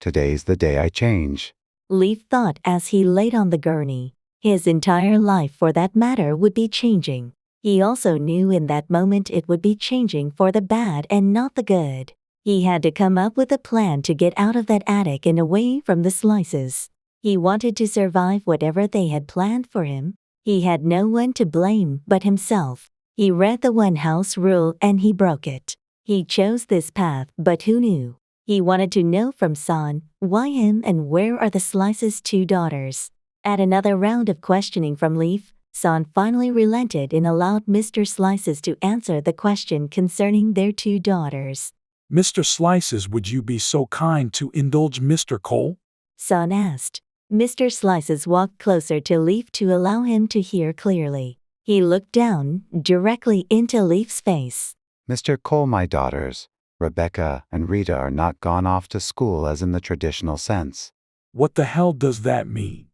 Today's the day I change. Leaf thought as he laid on the gurney. His entire life, for that matter, would be changing. He also knew in that moment it would be changing for the bad and not the good. He had to come up with a plan to get out of that attic and away from the Slices. He wanted to survive whatever they had planned for him. He had no one to blame but himself. He read the one-house rule and he broke it. He chose this path, but who knew? He wanted to know from San, why him and where are the Slices' 2 daughters? At another round of questioning from Leaf, San finally relented and allowed Mr. Slices to answer the question concerning their 2 daughters. Mr. Slices, would you be so kind to indulge Mr. Cole? San asked. Mr. Slices walked closer to Leaf to allow him to hear clearly. He looked down, directly into Leaf's face. Mr. Cole, my daughters, Rebecca and Rita, are not gone off to school as in the traditional sense. What the hell does that mean?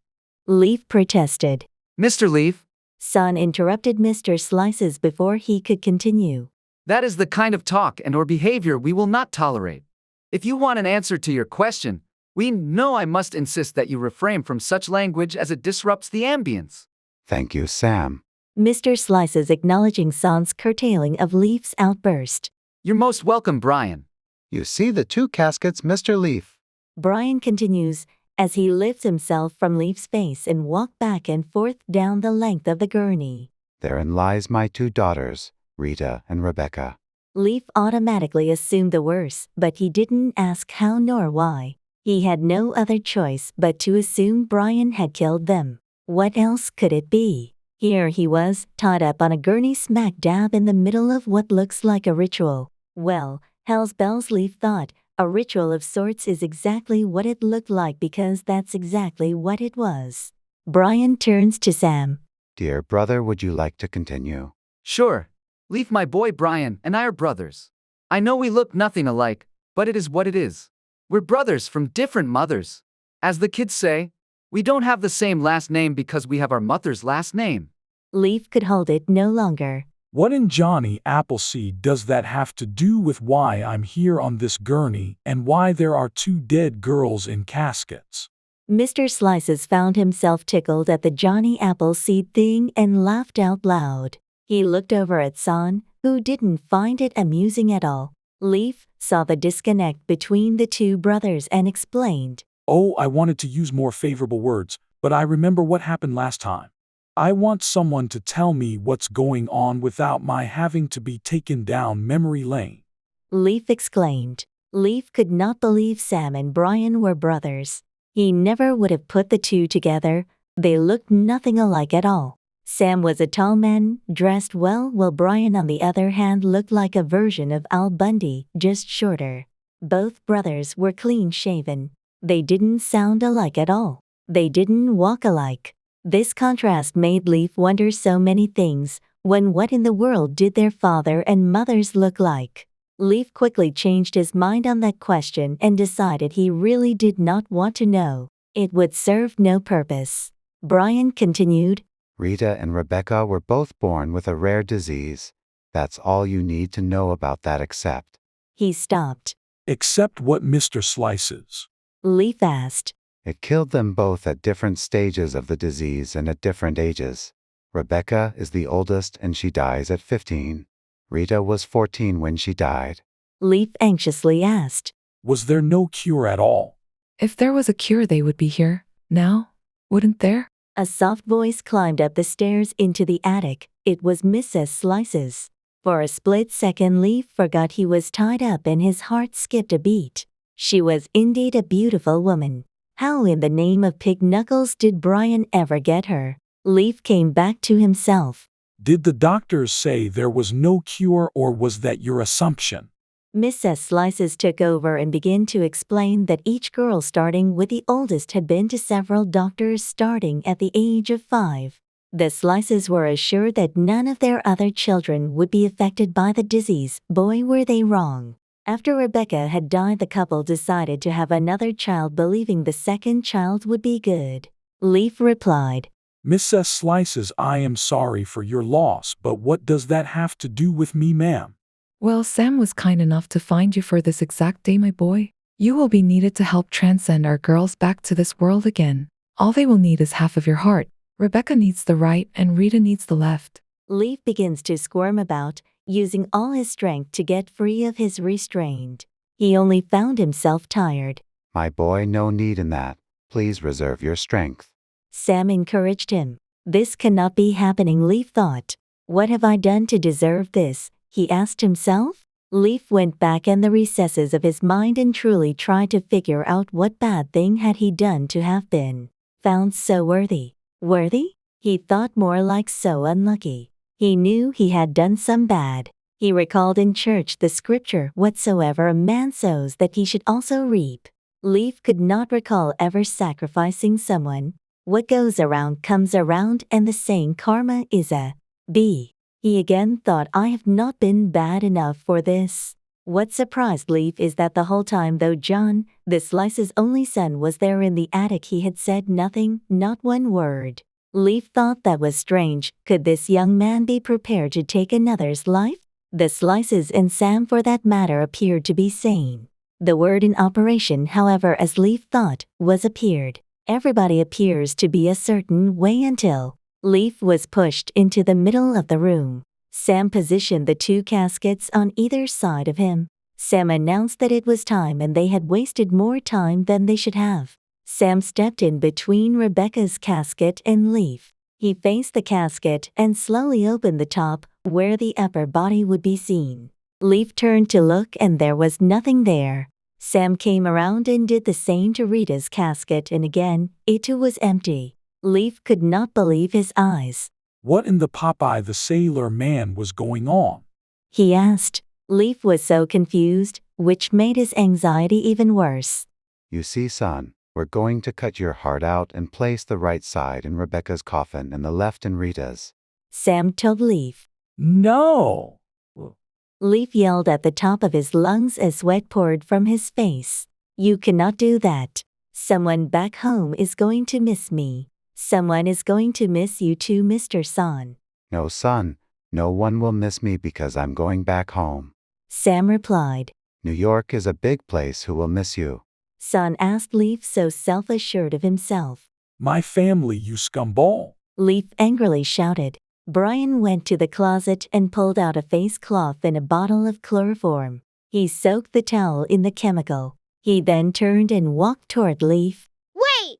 Leaf protested. Mr. Leaf, San interrupted Mr. Slices before he could continue. that is the kind of talk and or behavior we will not tolerate. If you want an answer to your question, we know I must insist that you refrain from such language as it disrupts the ambience. Thank you, Sam. Mr. Slices acknowledging San's curtailing of Leaf's outburst. You're most welcome, Brian. You see the 2 caskets, Mr. Leaf? Brian continues as he lifts himself from Leaf's face and walked back and forth down the length of the gurney. Therein lies my 2 daughters, Rita and Rebecca. Leaf automatically assumed the worst, but he didn't ask how nor why. He had no other choice but to assume Brian had killed them. What else could it be? Here he was, tied up on a gurney smack dab in the middle of what looks like a ritual. Well, hell's bells, Leaf thought. A ritual of sorts is exactly what it looked like because that's exactly what it was. Brian turns to Sam. Dear brother, would you like to continue? Sure. Leaf, my boy Brian and I are brothers. I know we look nothing alike, but it is what it is. We're brothers from different mothers. As the kids say, we don't have the same last name because we have our mother's last name. Leaf could hold it no longer. What in Johnny Appleseed does that have to do with why I'm here on this gurney and why there are 2 dead girls in caskets? Mr. Slices found himself tickled at the Johnny Appleseed thing and laughed out loud. He looked over at San, who didn't find it amusing at all. Leaf saw the disconnect between the 2 brothers and explained. Oh, I wanted to use more favorable words, but I remember what happened last time. I want someone to tell me what's going on without my having to be taken down memory lane. Leaf exclaimed. Leaf could not believe Sam and Brian were brothers. He never would have put the 2 together. They looked nothing alike at all. Sam was a tall man, dressed well, while Brian on the other hand looked like a version of Al Bundy, just shorter. Both brothers were clean-shaven. They didn't sound alike at all. They didn't walk alike. This contrast made Leaf wonder so many things. What in the world did their father and mothers look like? Leaf quickly changed his mind on that question and decided he really did not want to know. It would serve no purpose. Brian continued. Rita and Rebecca were both born with a rare disease. That's all you need to know about that except. He stopped. Except what, Mr. Slices? Leaf asked. It killed them both at different stages of the disease and at different ages. Rebecca is the oldest and she dies at 15. Rita was 14 when she died. Leaf anxiously asked. Was there no cure at all? If there was a cure, they would be here now, wouldn't there? A soft voice climbed up the stairs into the attic. It was Mrs. Slices. For a split second, Leaf forgot he was tied up and his heart skipped a beat. She was indeed a beautiful woman. How in the name of pig knuckles did Brian ever get her? Leaf came back to himself. Did the doctors say there was no cure, or was that your assumption? Mrs. Slices took over and began to explain that each girl, starting with the oldest, had been to several doctors starting at the age of 5. The Slices were assured that none of their other children would be affected by the disease. Boy, were they wrong. After Rebecca had died, the couple decided to have another child, believing the second child would be good. Leaf replied, Mrs. Slices, I am sorry for your loss, but what does that have to do with me, ma'am? Well, Sam was kind enough to find you for this exact day, my boy. You will be needed to help transcend our girls back to this world again. All they will need is half of your heart. Rebecca needs the right and Rita needs the left. Leaf begins to squirm about, using all his strength to get free of his restraint. He only found himself tired. My boy, no need in that. Please reserve your strength. Sam encouraged him. This cannot be happening, Leaf thought. What have I done to deserve this? He asked himself. Leaf went back in the recesses of his mind and truly tried to figure out what bad thing had he done to have been found so worthy. Worthy? He thought more like so unlucky. He knew he had done some bad. He recalled in church the scripture, whatsoever a man sows that he should also reap. Leaf could not recall ever sacrificing someone. What goes around comes around, and the saying karma is a b. He again thought, I have not been bad enough for this. What surprised Leaf is that the whole time though John, the Slice's only son, was there in the attic, he had said nothing, not one word. Leaf thought that was strange. Could this young man be prepared to take another's life? The Slices and Sam for that matter appeared to be sane. The word in operation, however, as Leaf thought, was appeared. Everybody appears to be a certain way until Leaf was pushed into the middle of the room. Sam positioned the two caskets on either side of him. Sam announced that it was time and they had wasted more time than they should have. Sam stepped in between Rebecca's casket and Leaf. He faced the casket and slowly opened the top, where the upper body would be seen. Leaf turned to look and there was nothing there. Sam came around and did the same to Rita's casket, and again, it too was empty. Leaf could not believe his eyes. What in the Popeye the Sailor Man was going on? He asked. Leaf was so confused, which made his anxiety even worse. You see, son, we're going to cut your heart out and place the right side in Rebecca's coffin and the left in Rita's. Sam told Leaf. No! Leaf yelled at the top of his lungs as sweat poured from his face. You cannot do that. Someone back home is going to miss me. Someone is going to miss you too, Mr. Son. No, son, no one will miss me because I'm going back home. Sam replied. New York is a big place. Who will miss you? Son asked Leaf, so self-assured of himself. My family, you scumball. Leaf angrily shouted. Brian went to the closet and pulled out a face cloth and a bottle of chloroform. He soaked the towel in the chemical. He then turned and walked toward Leaf. Wait!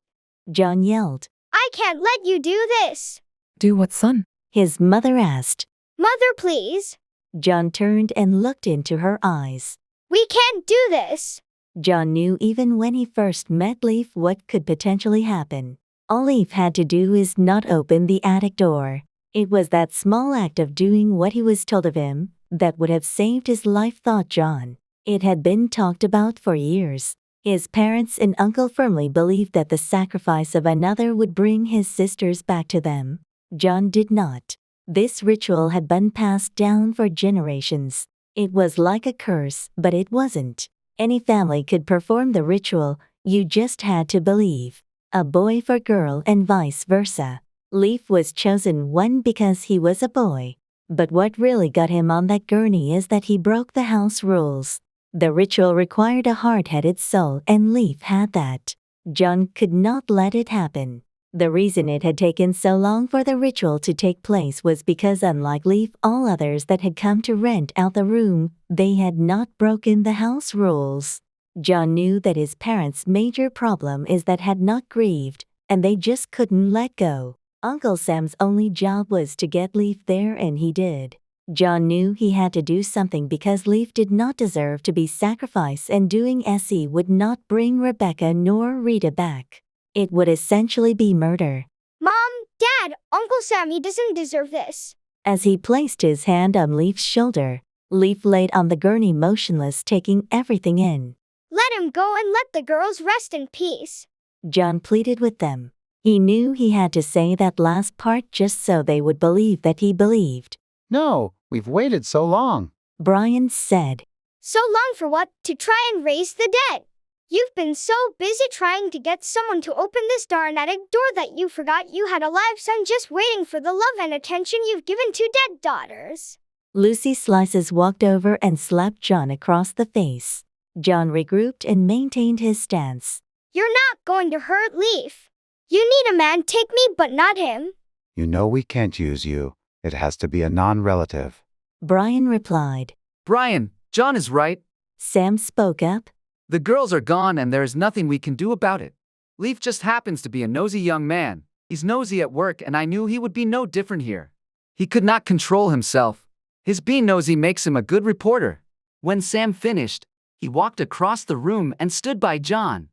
John yelled. I can't let you do this! Do what, son? His mother asked. Mother, please! John turned and looked into her eyes. We can't do this! John knew even when he first met Leaf what could potentially happen. All Leaf had to do is not open the attic door. It was that small act of doing what he was told of him that would have saved his life, thought John. It had been talked about for years. His parents and uncle firmly believed that the sacrifice of another would bring his sisters back to them. John did not. This ritual had been passed down for generations. It was like a curse, but it wasn't. Any family could perform the ritual, you just had to believe. A boy for girl and vice versa. Leaf was chosen one because he was a boy. But what really got him on that gurney is that he broke the house rules. The ritual required a hard-headed soul, and Leaf had that. John could not let it happen. The reason it had taken so long for the ritual to take place was because, unlike Leaf, all others that had come to rent out the room, they had not broken the house rules. John knew that his parents' major problem is that had not grieved, and they just couldn't let go. Uncle Sam's only job was to get Leaf there, and he did. John knew he had to do something because Leaf did not deserve to be sacrificed, and doing SE would not bring Rebecca nor Rita back. It would essentially be murder. Mom, Dad, Uncle Sam, he doesn't deserve this. As he placed his hand on Leaf's shoulder, Leaf laid on the gurney motionless, taking everything in. Let him go and let the girls rest in peace. John pleaded with them. He knew he had to say that last part just so they would believe that he believed. No, we've waited so long. Brian said. So long for what? To try and raise the dead. You've been so busy trying to get someone to open this darn attic door that you forgot you had a live son just waiting for the love and attention you've given to dead daughters. Lucy Slices walked over and slapped John across the face. John regrouped and maintained his stance. You're not going to hurt Leaf. You need a man, take me but not him. You know we can't use you. It has to be a non-relative. Brian replied. Brian, John is right. Sam spoke up. The girls are gone and there is nothing we can do about it. Leaf just happens to be a nosy young man. He's nosy at work and I knew he would be no different here. He could not control himself. His being nosy makes him a good reporter. When Sam finished, he walked across the room and stood by John.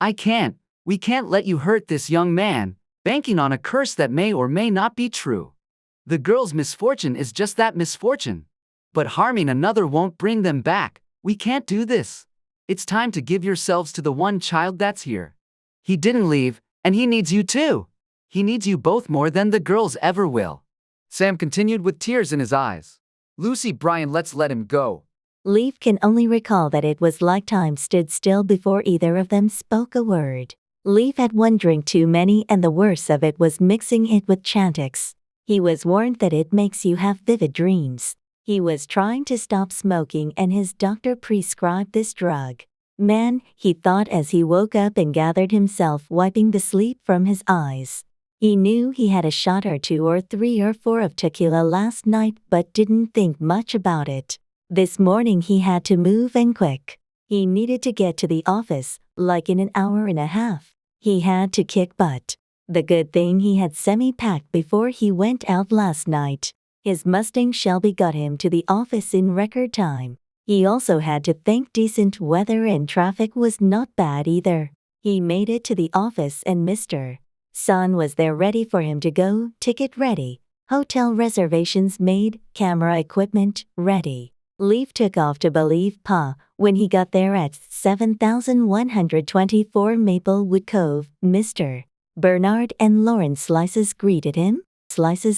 We can't let you hurt this young man, banking on a curse that may or may not be true. The girl's misfortune is just that, misfortune. But harming another won't bring them back. We can't do this. It's time to give yourselves to the one child that's here. He didn't leave, and he needs you too. He needs you both more than the girls ever will. Sam continued with tears in his eyes. Lucy, Brian, let's let him go. Leaf can only recall that it was like time stood still before either of them spoke a word. Leaf had one drink too many and the worst of it was mixing it with Chantix. He was warned that it makes you have vivid dreams. He was trying to stop smoking and his doctor prescribed this drug. Man, he thought as he woke up and gathered himself, wiping the sleep from his eyes. He knew he had a shot or 2 or 3 or 4 of tequila last night but didn't think much about it. This morning he had to move and quick. He needed to get to the office, like in an hour and a half. He had to kick butt. The good thing he had semi-packed before he went out last night. His Mustang Shelby got him to the office in record time. He also had to thank decent weather and traffic was not bad either. He made it to the office and Mr. Son was there ready for him to go, ticket ready, hotel reservations made, camera equipment ready. Leaf took off to Believe Pa. When he got there at 7124 Maplewood Cove, Mr. Bernard and Lauren Slices greeted him. Slices.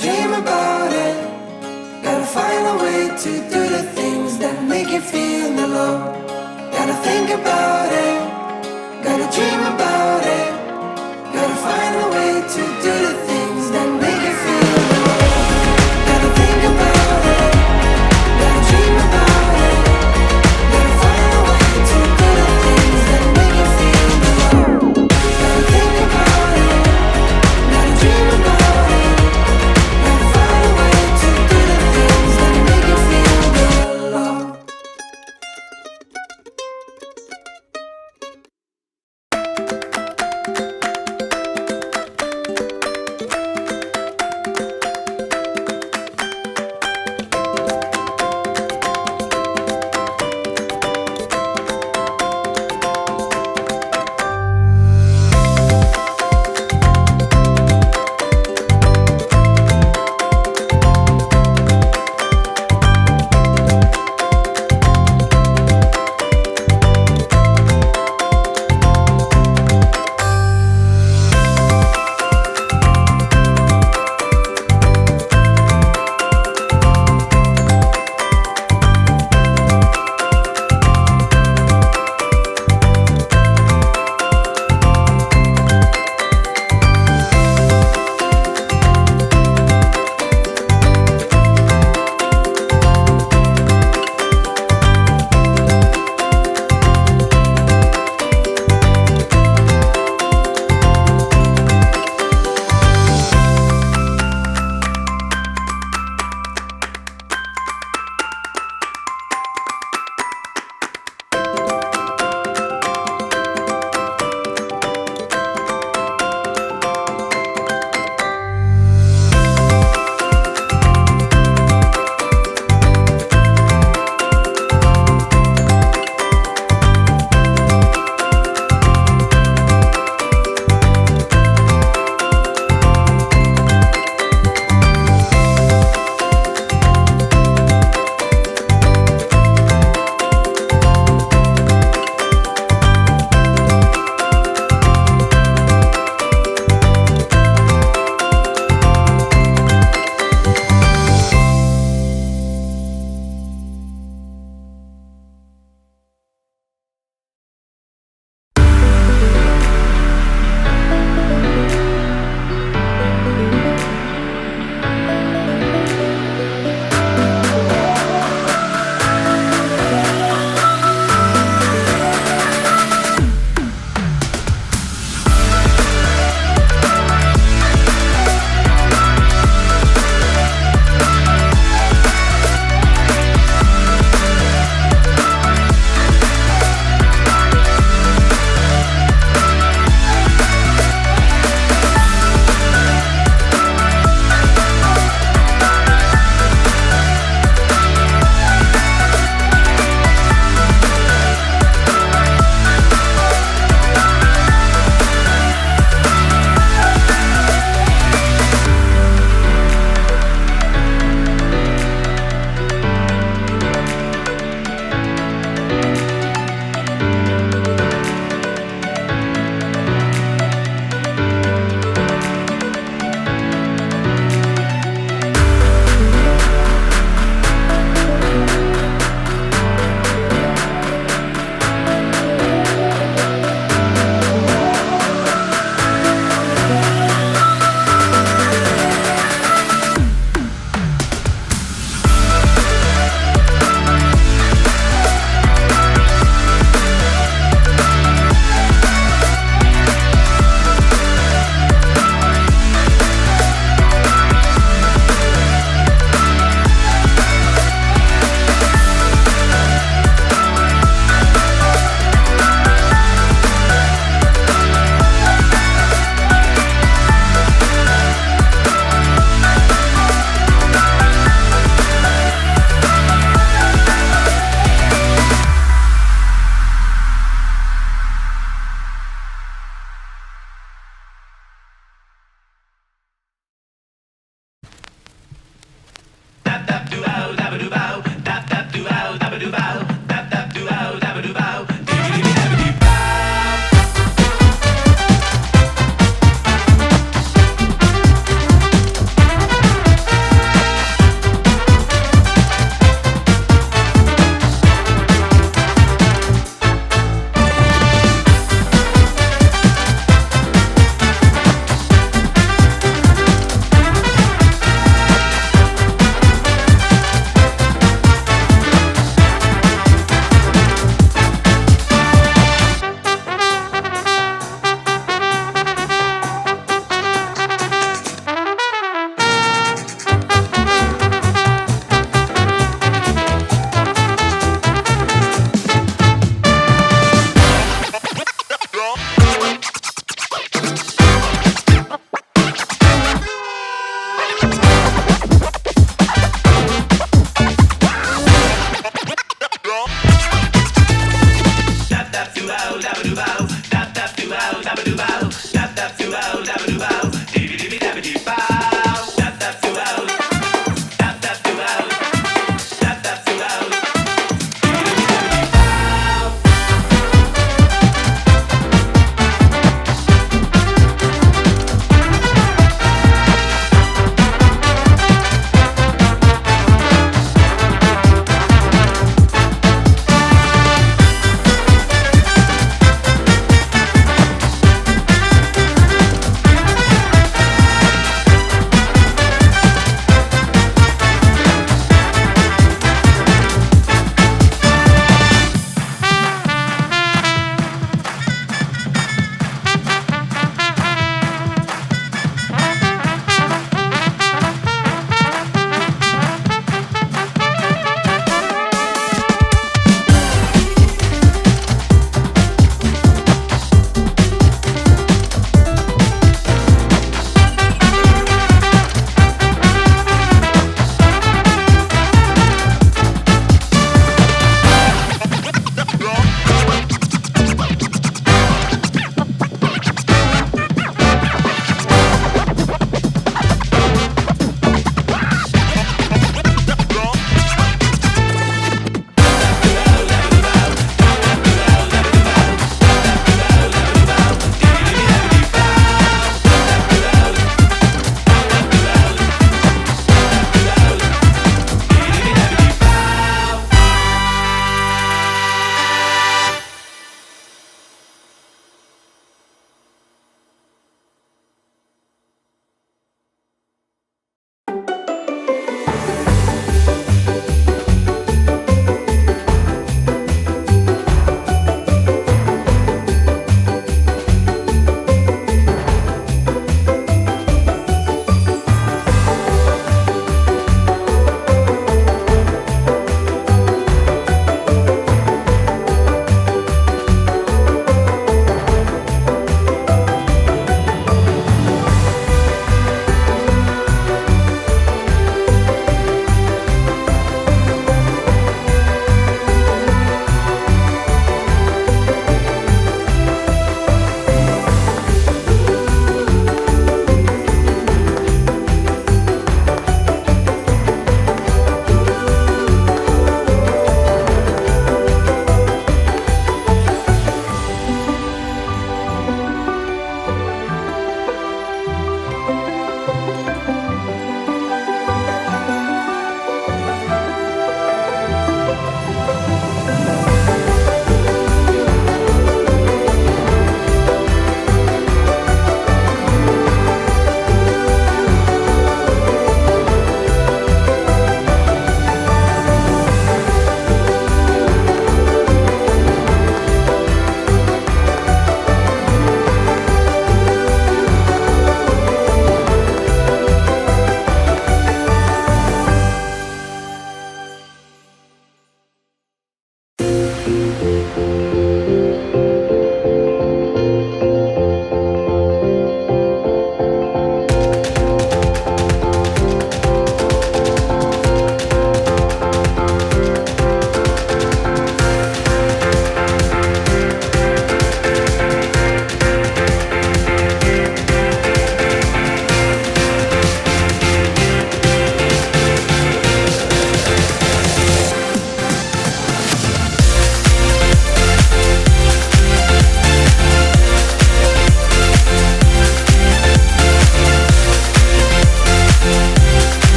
Gotta dream about it. Gotta find a way to do the things that make you feel the love. Gotta think about it. Gotta dream about it. Gotta find a way to do the things that make you feel the love. Gotta think about it. Gotta dream about it. Gotta find a way to do the things that make you feel the love. Gotta think about it. Gotta dream about it. Gotta find a way to do the things that make you feel the love.